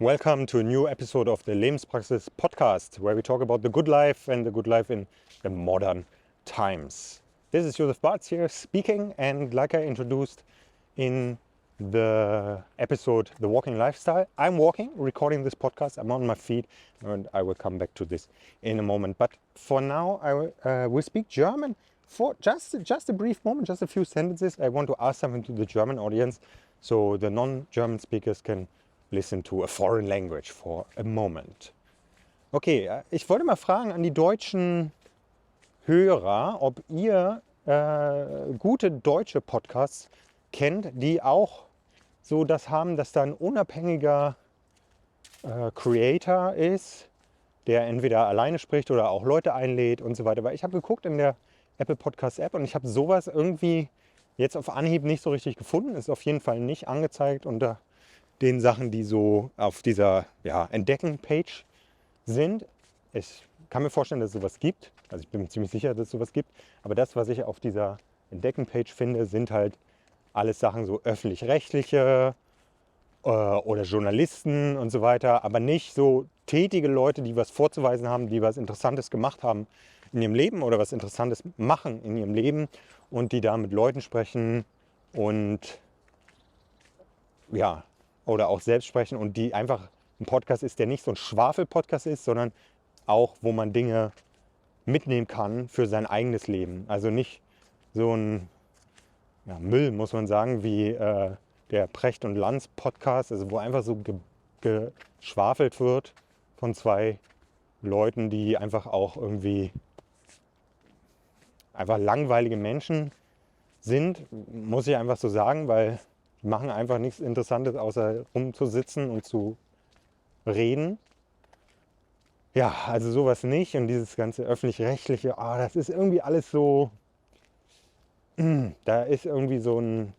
Welcome to a new episode of the Lebenspraxis Podcast, where we talk about the good life and the good life in the modern times. This is Bartz here speaking, and like I introduced in the episode, The Walking Lifestyle, I'm walking, recording this podcast, I'm on my feet, and I will come back to this in a moment. But for now, I will speak German for just a brief moment, just a few sentences. I want to ask something to the German audience, so the non-German speakers can listen to a foreign language for a moment. Okay, ich wollte mal fragen an die deutschen Hörer, ob ihr gute deutsche Podcasts kennt, die auch so das haben, dass da ein unabhängiger Creator ist, der entweder alleine spricht oder auch Leute einlädt und so weiter. Weil ich habe geguckt in der Apple Podcast App und ich habe sowas irgendwie jetzt auf Anhieb nicht so richtig gefunden. Ist auf jeden Fall nicht angezeigt unter den Sachen, die so auf dieser Entdecken-Page sind. Ich kann mir vorstellen, dass es sowas gibt. Also ich bin mir ziemlich sicher, dass es sowas gibt. Aber das, was ich auf dieser Entdecken-Page finde, sind halt alles Sachen so öffentlich-rechtliche oder Journalisten und so weiter. Aber nicht so tätige Leute, die was vorzuweisen haben, die was Interessantes gemacht haben in ihrem Leben oder was Interessantes machen in ihrem Leben und die da mit Leuten sprechen und ja, oder auch selbst sprechen und die einfach ein Podcast ist, der nicht so ein Schwafel-Podcast ist, sondern auch, wo man Dinge mitnehmen kann für sein eigenes Leben. Also nicht so ein Müll, muss man sagen, wie der Precht und Lanz Podcast, also wo einfach so geschwafelt wird von zwei Leuten, die einfach auch irgendwie einfach langweilige Menschen sind, muss ich einfach so sagen, weil die machen einfach nichts Interessantes, außer rumzusitzen und zu reden. Ja, also sowas nicht. Und dieses ganze öffentlich-rechtliche, das ist irgendwie alles so, da ist irgendwie so ein,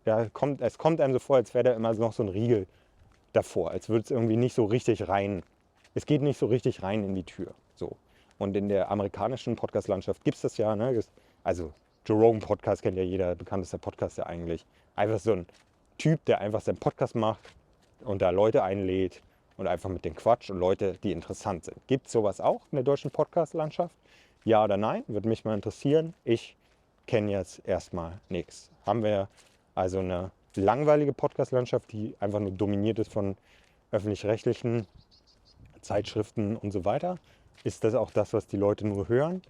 es kommt einem so vor, als wäre da immer noch so ein Riegel davor, als würde es irgendwie nicht so richtig rein, es geht nicht so richtig rein in die Tür. So. Und in der amerikanischen Podcast-Landschaft gibt es das ja, ne? Also Joe Rogan Podcast kennt ja jeder, bekanntester Podcaster eigentlich. Einfach so ein Typ, der einfach seinen Podcast macht und da Leute einlädt und einfach mit dem Quatsch und Leute, die interessant sind. Gibt es sowas auch in der deutschen Podcast-Landschaft? Ja oder nein? Würde mich mal interessieren. Ich kenne jetzt erstmal nichts. Haben wir also eine langweilige Podcast-Landschaft, die einfach nur dominiert ist von öffentlich-rechtlichen Zeitschriften und so weiter? Ist das auch das, was die Leute nur hören?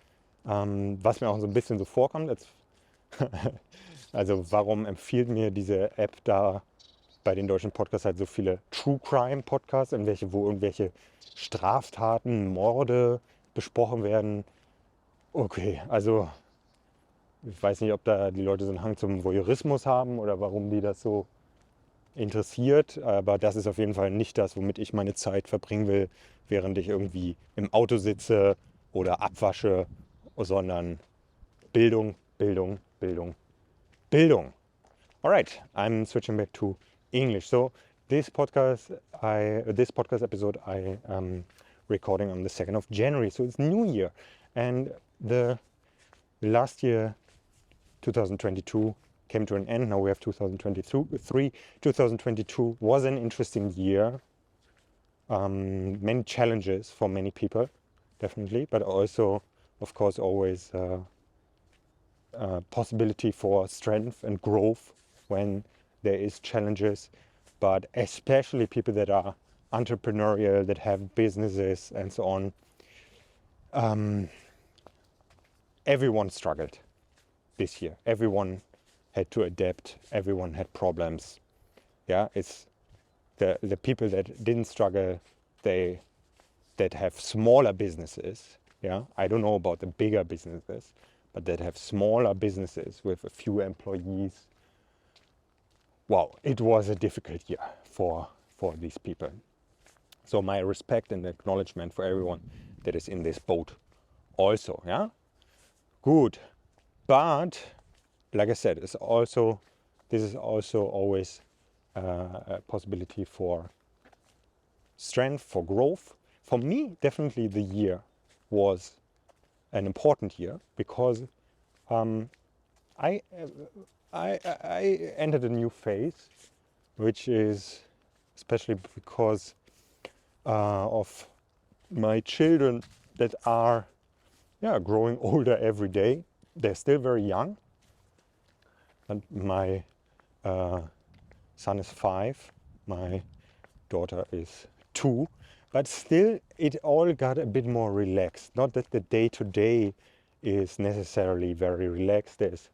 Was mir auch so ein bisschen so vorkommt, also warum empfiehlt mir diese App da bei den deutschen Podcasts halt so viele True Crime Podcasts, wo irgendwelche Straftaten, Morde besprochen werden? Okay, also ich weiß nicht, ob da die Leute so einen Hang zum Voyeurismus haben oder warum die das so interessiert, aber das ist auf jeden Fall nicht das, womit ich meine Zeit verbringen will, während ich irgendwie im Auto sitze oder abwasche, sondern Bildung, Bildung, Bildung, Bildung. All right, I'm switching back to English. So this podcast episode I am recording on the 2nd of January. So it's New Year, and the last year, 2022, came to an end. Now we have 2023. 2022 was an interesting year. Many challenges for many people, definitely, but also, of course, always possibility for strength and growth when there is challenges, but especially people that are entrepreneurial, that have businesses and so on. Everyone struggled this year. Everyone had to adapt. Everyone had problems. Yeah, it's the people that didn't struggle, that have smaller businesses. Yeah, I don't know about the bigger businesses, but that have smaller businesses with a few employees. Wow, it was a difficult year for these people. So my respect and acknowledgement for everyone that is in this boat also, yeah? Good. But, like I said, this is also always a possibility for strength, for growth. For me, definitely the year was an important year because I entered a new phase, which is especially because of my children that are growing older every day. They're still very young. And my son is 5, my daughter is 2, but still it all got a bit more relaxed. Not that the day-to-day is necessarily very relaxed. There's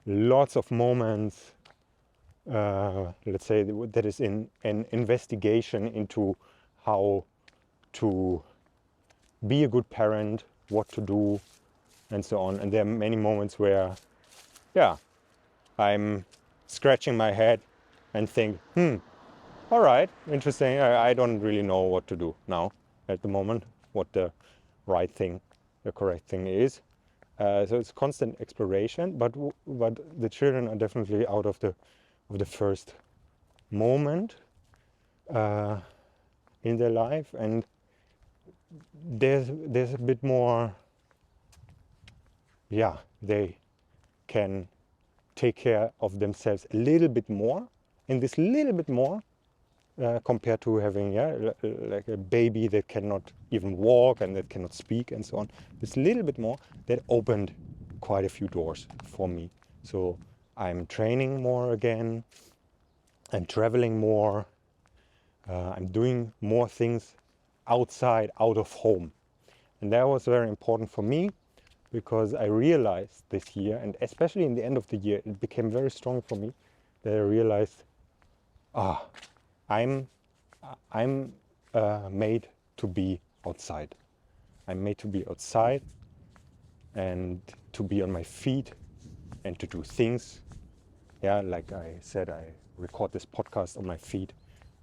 lots of moments, let's say, that is in an investigation into how to be a good parent, what to do, and so on. And there are many moments where, I'm scratching my head and think, all right, interesting. I don't really know what to do now at the moment, what the right thing, the correct thing is. So it's constant exploration, but the children are definitely out of the first moment in their life, and there's a bit more. They can take care of themselves a little bit more, and this little bit more compared to having like a baby that cannot even walk and that cannot speak and so on. This little bit more that opened quite a few doors for me. So I'm training more again, I'm traveling more, I'm doing more things outside, out of home. And that was very important for me, because I realized this year, and especially in the end of the year, it became very strong for me that I realized, I'm made to be outside. I'm made to be outside and to be on my feet and to do things. Like I said, I record this podcast on my feet,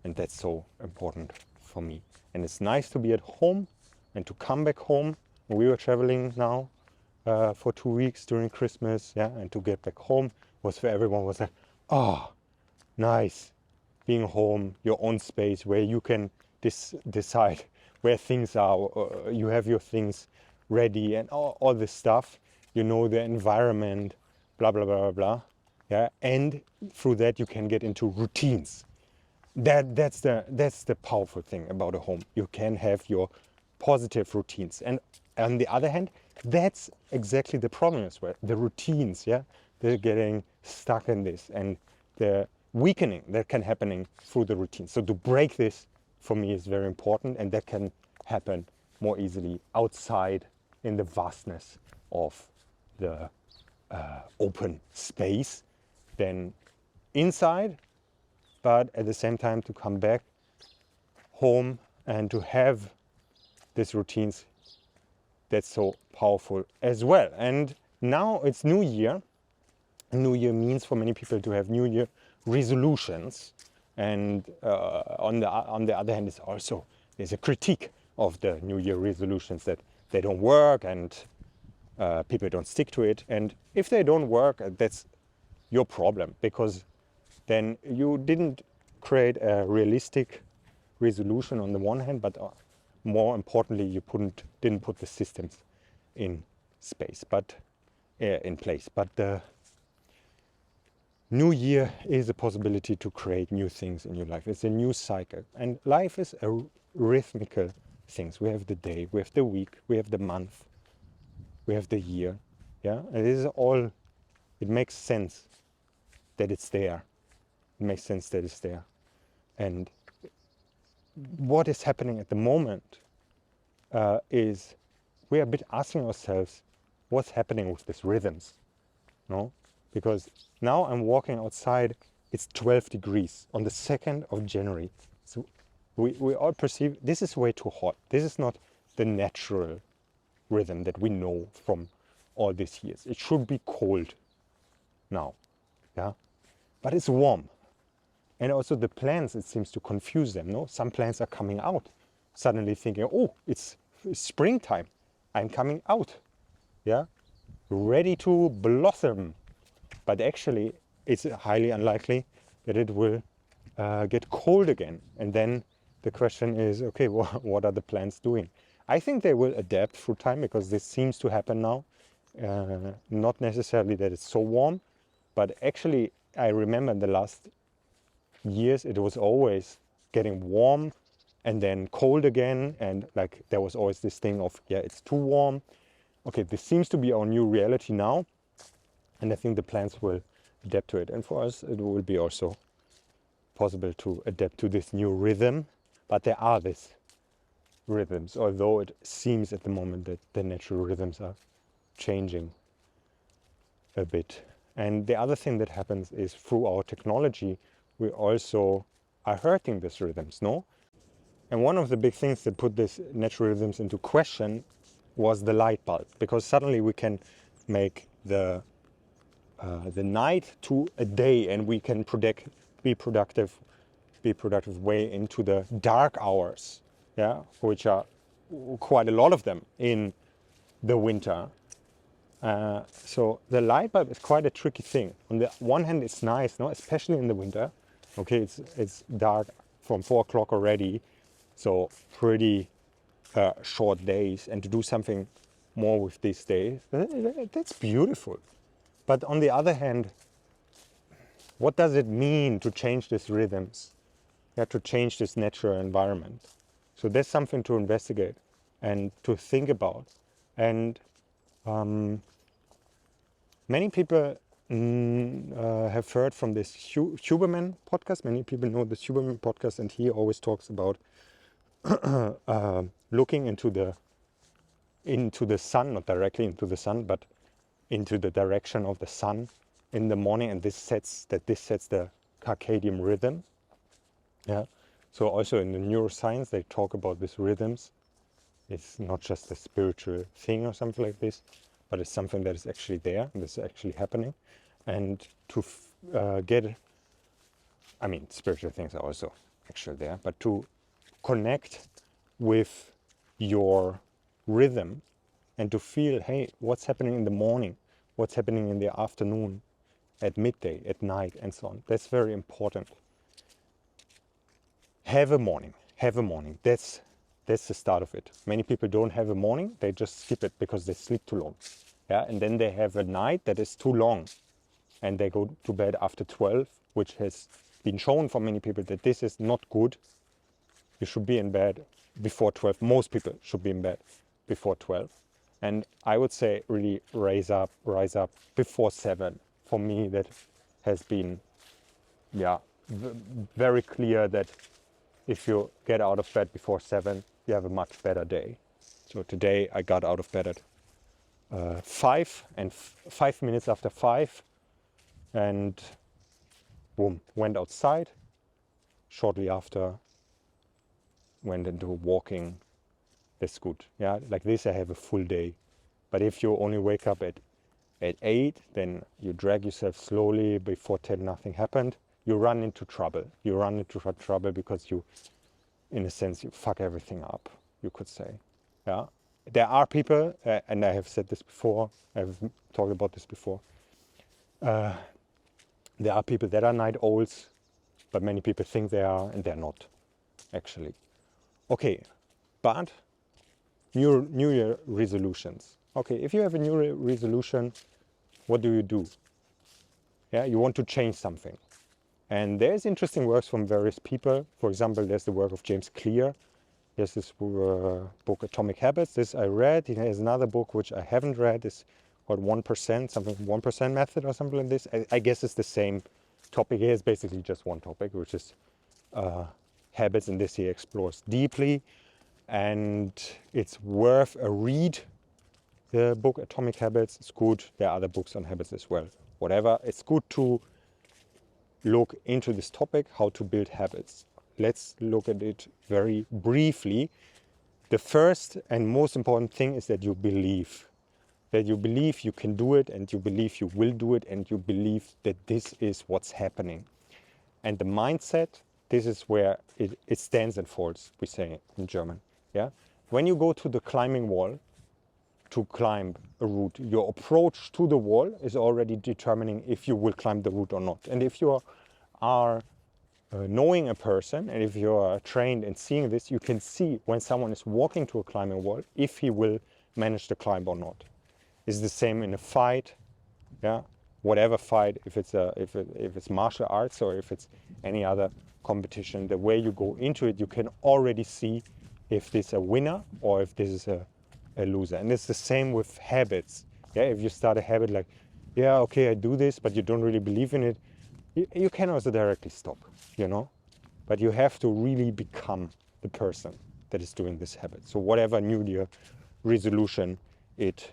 and that's so important for me. And it's nice to be at home and to come back home. We were traveling now for 2 weeks during Christmas, and to get back home was for everyone was like, nice, being home, your own space where you can decide where things are. You have your things ready and all this stuff. You know the environment, blah blah blah blah blah. And through that you can get into routines. That's the powerful thing about a home. You can have your positive routines, and on the other hand, that's exactly the problem as well. The routines, they're getting stuck in this, and the weakening that can happening through the routine. So to break this for me is very important, and that can happen more easily outside in the vastness of the open space than inside. But at the same time, to come back home and to have these routines, that's so powerful as well. And now it's New Year. New Year means for many people to have New Year resolutions. And on the other hand, there's a critique of the New Year resolutions, that they don't work and people don't stick to it. And if they don't work, that's your problem, because then you didn't create a realistic resolution on the one hand, but more importantly, you didn't put the systems in place. But the New Year is a possibility to create new things in your life. It's a new cycle, and life is a rhythmical things. We have the day, we have the week, we have the month, we have the year. And this is all. It makes sense that it's there. It makes sense that it's there. And what is happening at the moment is we are a bit asking ourselves, what's happening with these rhythms? No? Because now I'm walking outside, it's 12 degrees on the 2nd of January. So we all perceive this is way too hot. This is not the natural rhythm that we know from all these years. It should be cold now. But it's warm. And also the plants, it seems to confuse them. No, some plants are coming out, suddenly thinking, oh, it's springtime. I'm coming out, ready to blossom. But actually, it's highly unlikely that it will get cold again. And then the question is, okay, what are the plants doing? I think they will adapt through time, because this seems to happen now. Not necessarily that it's so warm, but actually, I remember in the last years, it was always getting warm and then cold again, and like there was always this thing of, yeah, it's too warm. Okay, this seems to be our new reality now, and I think the plants will adapt to it. And for us, it will be also possible to adapt to this new rhythm. But there are these rhythms, although it seems at the moment that the natural rhythms are changing a bit. And the other thing that happens is through our technology, we also are hurting these rhythms, no? And one of the big things that put these natural rhythms into question was the light bulb, because suddenly we can make the night to a day, and we can be productive way into the dark hours, yeah, which are quite a lot of them in the winter. So the light bulb is quite a tricky thing. On the one hand, it's nice, no, especially in the winter. Okay, it's dark from 4 o'clock already, so pretty short days, and to do something more with these days, that's beautiful. But on the other hand, what does it mean to change these rhythms? Yeah, to change this natural environment. So there's something to investigate and to think about. And many people have heard from this Huberman podcast. Many people know this Huberman podcast, and he always talks about looking into the sun, not directly into the sun, but into the direction of the sun in the morning, and this sets the circadian rhythm. Yeah. So also in the neuroscience, they talk about these rhythms. It's not just a spiritual thing or something like this, but it's something that is actually there and it's actually happening. And to spiritual things are also actually there, but to connect with your rhythm and to feel, hey, what's happening in the morning, what's happening in the afternoon, at midday, at night, and so on. That's very important. Have a morning. That's the start of it. Many people don't have a morning, they just skip it because they sleep too long. Yeah, and then they have a night that is too long, and they go to bed after 12, which has been shown for many people that this is not good. You should be in bed before 12. Most people should be in bed before 12. And I would say really rise up before 7. For me, that has been, very clear that if you get out of bed before 7, you have a much better day. So today I got out of bed at 5, and 5 minutes after 5, and boom, went outside. Shortly after, went into walking. That's good. Yeah, like this I have a full day. But if you only wake up at 8, then you drag yourself slowly. Before 10, nothing happened. You run into trouble. Because you, in a sense, you fuck everything up, you could say. Yeah. There are people, and I have said this before, I've talked about this before. There are people that are night owls, but many people think they are, and they're not, actually. Okay, but New Year resolutions. Okay, if you have a new resolution, what do? Yeah, you want to change something. And there's interesting works from various people. For example, there's the work of James Clear. There's this book, Atomic Habits. This I read. He has another book which I haven't read. It's called 1%, something 1% method or something like this. I guess it's the same topic. He has basically just one topic, which is habits, and this he explores deeply. And it's worth a read. The book Atomic Habits is good. There are other books on habits as well. Whatever, it's good to look into this topic, how to build habits. Let's look at it very briefly. The first and most important thing is that you believe. That you believe you can do it, and you believe you will do it, and you believe that this is what's happening. And the mindset, this is where it stands and falls, we say in German. Yeah. When you go to the climbing wall to climb a route, your approach to the wall is already determining if you will climb the route or not. And if you are knowing a person, and if you are trained in seeing this, you can see when someone is walking to a climbing wall if he will manage to climb or not. It's the same in a fight, yeah. Whatever fight, if it's martial arts or if it's any other competition, the way you go into it, you can already see if this is a winner or if this is a loser. And it's the same with habits. Yeah, if you start a habit like, yeah, okay, I do this, but you don't really believe in it, you can also directly stop, But you have to really become the person that is doing this habit. So whatever New Year resolution it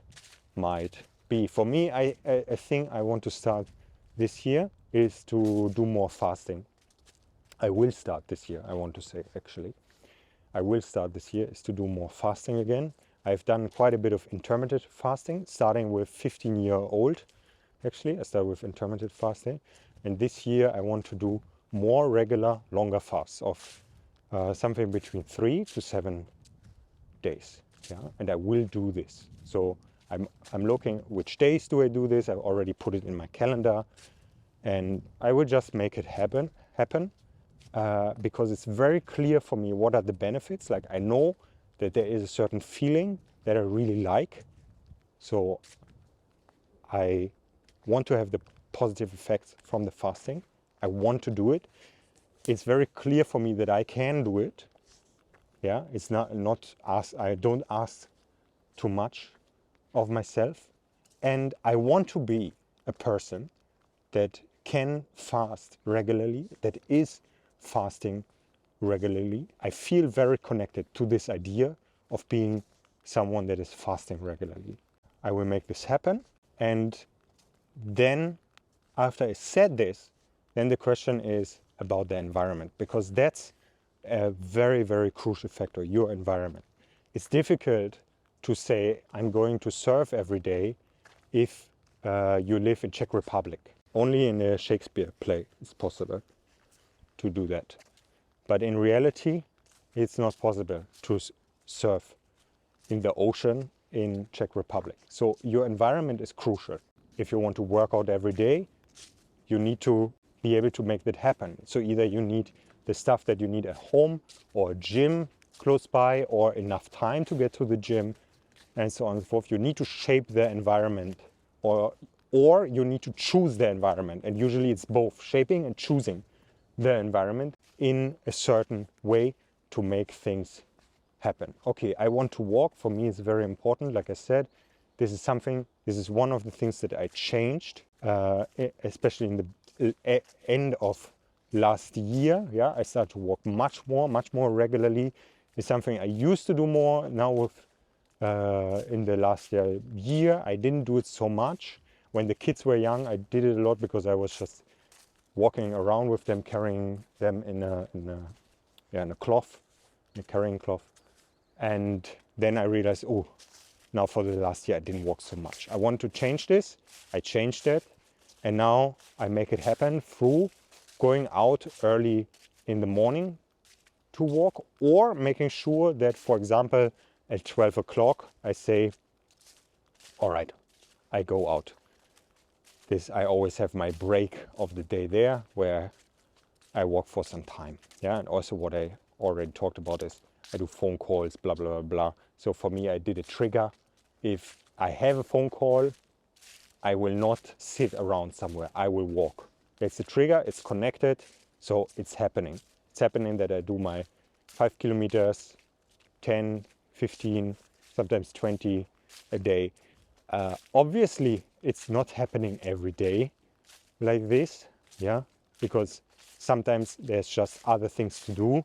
might be. For me, I think I want to start this year is to do more fasting. I will start this year, I want to say, actually. I will start this year is to do more fasting again. I've done quite a bit of intermittent fasting, starting with 15-year-old. Actually, I started with intermittent fasting. And this year I want to do more regular, longer fasts of something between 3 to 7 days. Yeah, and I will do this. So I'm looking which days do I do this. I've already put it in my calendar, and I will just make it happen. Because it's very clear for me what are the benefits. Like I know that there is a certain feeling that I really like. So I want to have the positive effects from the fasting. I want to do it. It's very clear for me that I can do it. Yeah, it's not ask. I don't ask too much of myself, and I want to be a person that can fast regularly, that is fasting regularly. I feel very connected to this idea of being someone that is fasting regularly. I will make this happen, and then after I said this, then the question is about the environment, because that's a very, very crucial factor, your environment. It's difficult to say, I'm going to surf every day if you live in Czech Republic. Only in a Shakespeare play is possible to do that. But in reality, it's not possible to surf in the ocean in Czech Republic. So your environment is crucial. If you want to work out every day, you need to be able to make that happen. So either you need the stuff that you need at home, or a gym close by, or enough time to get to the gym, and so on and so forth. You need to shape the environment, or you need to choose the environment. And usually it's both, shaping and choosing the environment in a certain way to make things happen. Okay, I want to walk. For me, it's very important. Like I said, this is one of the things that I changed, especially in the end of last year. Yeah, I started to walk much more regularly. It's something I used to do more. Now with in the last year, I didn't do it so much. When the kids were young, I did it a lot because I was just walking around with them, carrying them in a cloth, a carrying cloth. And then I realized, oh, now for the last year I didn't walk so much. I want to change this. I changed it, and now I make it happen through going out early in the morning to walk, or making sure that, for example, at 12 o'clock I say, all right, I go out. I always have my break of the day there where I walk for some time. Yeah, and also what I already talked about is I do phone calls, blah, blah, blah, blah. So for me, I did a trigger. If I have a phone call, I will not sit around somewhere. I will walk. It's a trigger, it's connected, so it's happening. It's happening that I do my 5 kilometers, 10, 15, sometimes 20 a day. Obviously, it's not happening every day like this, yeah, because sometimes there's just other things to do,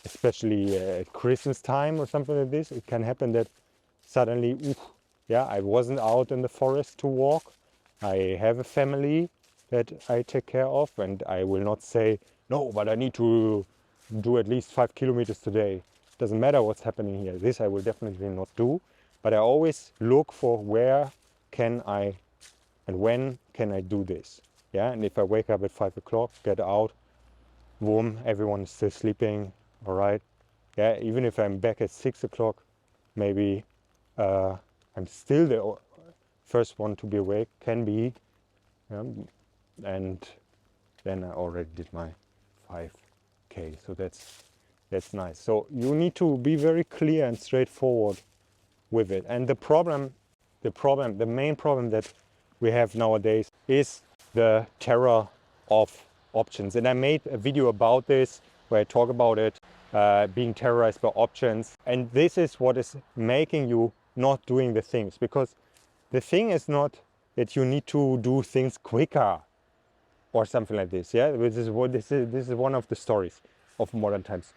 especially at Christmas time or something like this. It can happen that suddenly, I wasn't out in the forest to walk. I have a family that I take care of, and I will not say, no, but I need to do at least 5 kilometers today. Doesn't matter what's happening here. This I will definitely not do. But I always look for where can I and when can I do this. Yeah, and if I wake up at 5 o'clock, get out, boom, everyone is still sleeping, all right. Yeah, even if I'm back at 6 o'clock, maybe I'm still the first one to be awake, can be, and then I already did my 5K, so that's nice. So you need to be very clear and straightforward with it. And the main problem that we have nowadays is the terror of options. And I made a video about this where I talk about it, being terrorized by options. And this is what is making you not doing the things, because the thing is not that you need to do things quicker or something like this. Yeah, this is one of the stories of modern times.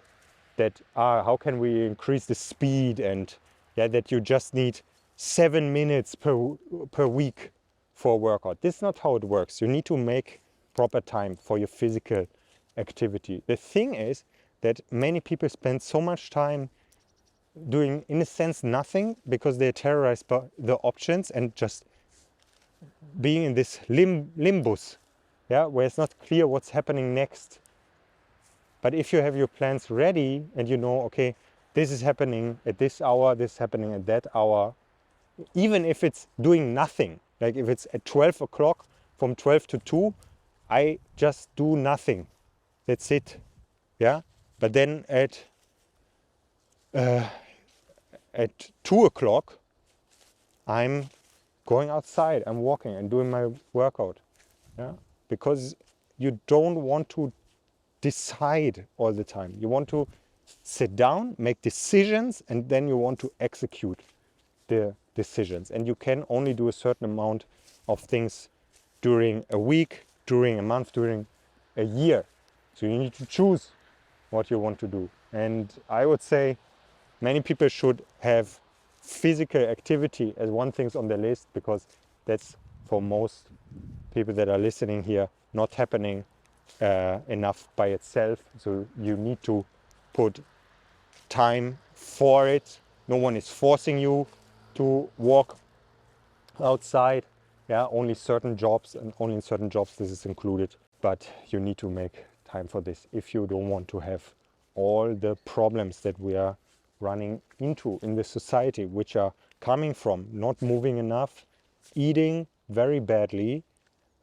That how can we increase the speed, and that you just need 7 minutes per week for a workout. This is not how it works. You need to make proper time for your physical activity. The thing is that many people spend so much time doing, in a sense, nothing, because they're terrorized by the options and just being in this limbus, where it's not clear what's happening next. But if you have your plans ready and you know, okay, this is happening at this hour, this is happening at that hour, even if it's doing nothing, like if it's at 12 o'clock, from 12 to 2, I just do nothing. That's it. Yeah. But then at 2 o'clock, I'm going outside, I'm walking and doing my workout. Yeah. Because you don't want to decide all the time. You want to sit down, make decisions, and then you want to execute the decisions. And you can only do a certain amount of things during a week, during a month, during a year. So you need to choose what you want to do. And I would say many people should have physical activity as one thing on their list, because that's, for most people that are listening here, not happening enough by itself. So you need to put time for it. No one is forcing you to walk outside. Only certain jobs, and only in certain jobs this is included. But you need to make time for this if you don't want to have all the problems that we are running into in the society, which are coming from not moving enough, eating very badly,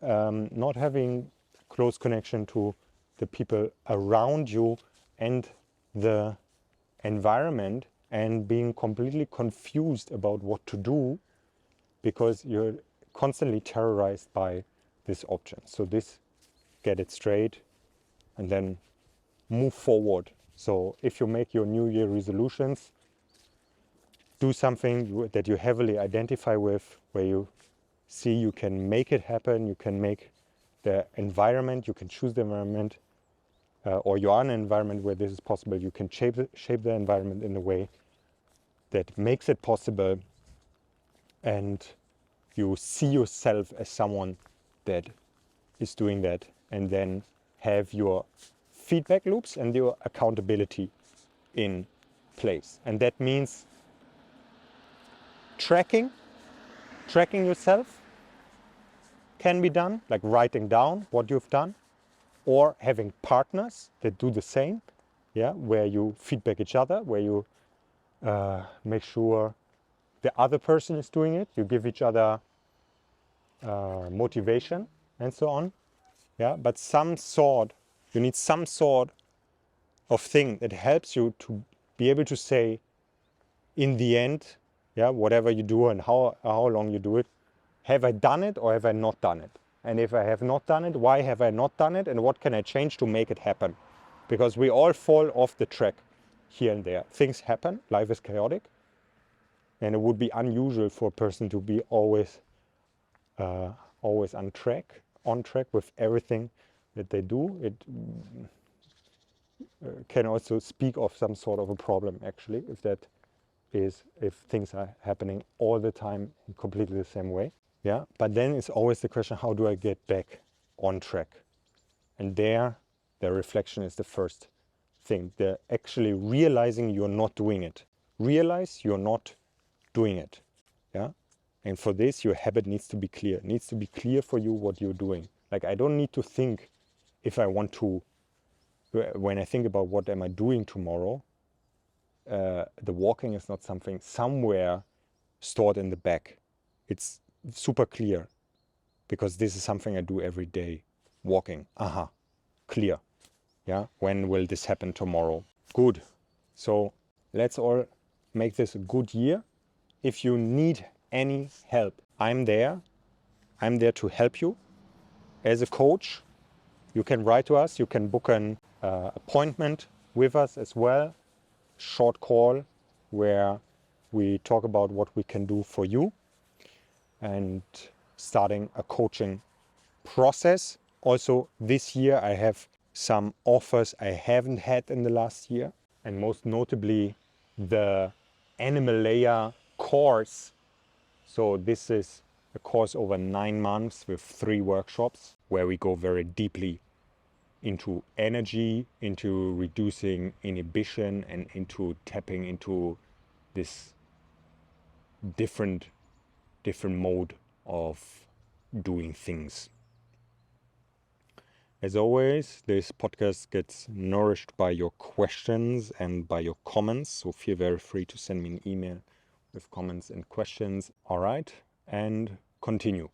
not having close connection to the people around you and the environment, and being completely confused about what to do because you're constantly terrorized by this option. So this, get it straight and then move forward. So if you make your New Year resolutions, do something that you heavily identify with, where you see you can make it happen, you can make the environment, you can choose the environment, or you are in an environment where this is possible. You can shape the environment in a way that makes it possible, and you see yourself as someone that is doing that, and then have your feedback loops and your accountability in place. And that means tracking yourself can be done, like writing down what you've done, or having partners that do the same, where you feedback each other, where you make sure the other person is doing it, you give each other motivation and so on. But you need some sort of thing that helps you to be able to say, in the end, whatever you do and how long you do it, have I done it or have I not done it? And if I have not done it, why have I not done it? And what can I change to make it happen? Because we all fall off the track here and there. Things happen, life is chaotic. And it would be unusual for a person to be always on track with everything that they do. It can also speak of some sort of a problem, actually, if things are happening all the time in completely the same way. But then it's always the question, how do I get back on track? And the reflection is the first thing. The actually realizing you're not doing it. Realize you're not doing it. And for this, your habit needs to be clear. It needs to be clear for you what you're doing. Like, I don't need to think if I want to, when I think about what am I doing tomorrow, the walking is not something somewhere stored in the back. It's super clear, because this is something I do every day. Walking, clear. When will this happen tomorrow? Good. So let's all make this a good year. If you need any help, I'm there. I'm there to help you as a coach, You can write to us. You can book an appointment with us as well. Short call where we talk about what we can do for you and starting a coaching process. Also, this year I have some offers I haven't had in the last year, and most notably the animal layer course. So this is a course over 9 months with 3 workshops where we go very deeply into energy, into reducing inhibition, and into tapping into this different mode of doing things. As always, this podcast gets nourished by your questions and by your comments, so feel very free to send me an email with comments and questions. All right, and continue.